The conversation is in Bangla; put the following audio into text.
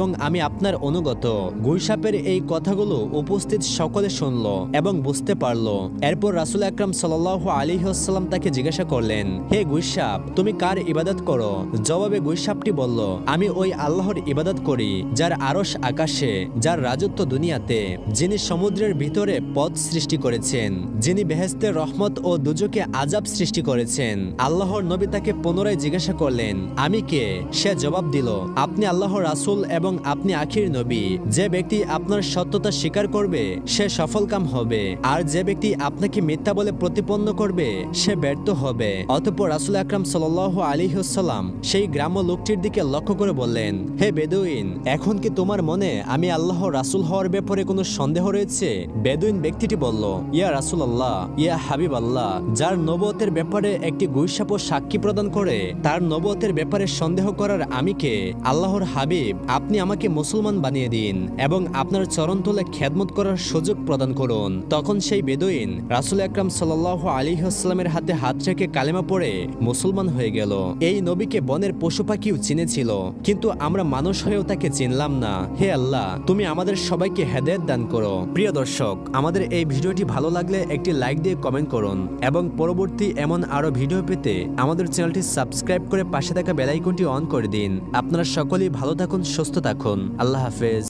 এবং আমি আপনার অনুগত। গুইসাপের এই কথাগুলো উপস্থিত সকলে শুনল এবং বুঝতে পারল। এরপর রাসূল আকরাম সাল্লাল্লাহু আলাইহি ওয়াসাল্লাম তাকে জিজ্ঞাসা করলেন, হে গুইসাপ, তুমি কার ইবাদত করো? জবাবে গুইসাপটি বলল, আমি ওই আল্লাহর ইবাদত করি যার আরশ আকাশে, যার রাজত্ব দুনিয়াতে, যিনি সমুদ্রের ভিতরে পথ সৃষ্টি করেছেন, যিনি বেহেশতের রহমত ও দুজকে আযাব সৃষ্টি করেছেন। আল্লাহর নবী তাকে পুনরায় জিজ্ঞাসা করলেন, আমি কে? সে জবাব দিল, আপনি আল্লাহর রাসূল এবং আপনি আখির নবী। যে ব্যক্তি আপনার সত্যতা স্বীকার করবে সে সফলকাম হবে, আর যে ব্যক্তি আপনাকে মিথ্যা বলে প্রতিপন্ন করবে সে ব্যর্থ হবে। অতঃপর রাসূল আকরাম সাল্লাল্লাহু আলাইহি ওয়াসাল্লাম সেই গ্রাম্য লোকটির দিকে লক্ষ্য করে বললেন, হে বেদুইন, এখন কি তোমার মনে আমি আল্লাহর রাসূল হওয়ার ব্যাপারে কোনো সন্দেহ রয়েছে? বেদুইন ব্যক্তিটি বলল, ইয়া রাসূলুল্লাহ, ইয়া হাবিব আল্লাহ, যার নবুয়তের ব্যাপারে একটি গুইসাপও সাক্ষী প্রদান করে তার নবুয়তের ব্যাপারে সন্দেহ করার আমি কে? আল্লাহর হাবিব, আপনি আমাকে মুসলমান বানিয়ে দিন এবং আপনার চরণতলে খেদমত করার সুযোগ প্রদান করুন। তখন সেই বেদুইন রাসূল আকরাম সাল্লাল্লাহু আলাইহি ওয়াসাল্লামের হাতে হাত রেখে কালেমা পড়ে মুসলমান হয়ে গেল। এই নবীকে বনের পশু পাখিও চিনেছিল, কিন্তু আমরা মানুষ হয়েও তাকে চিনলাম না। হে আল্লাহ, তুমি আমাদের সবাইকে হেদায়েত দান করো। প্রিয় দর্শক, আমাদের এই ভিডিওটি ভালো লাগলে একটি লাইক দিয়ে কমেন্ট করুন এবং পরবর্তী এমন আরো ভিডিও পেতে আমাদের চ্যানেলটি সাবস্ক্রাইব করে পাশে থাকা বেল আইকনটি অন করে দিন। আপনারা সকলেই ভালো থাকুন, সুস্থ থাকুন। আল্লাহ হাফেজ।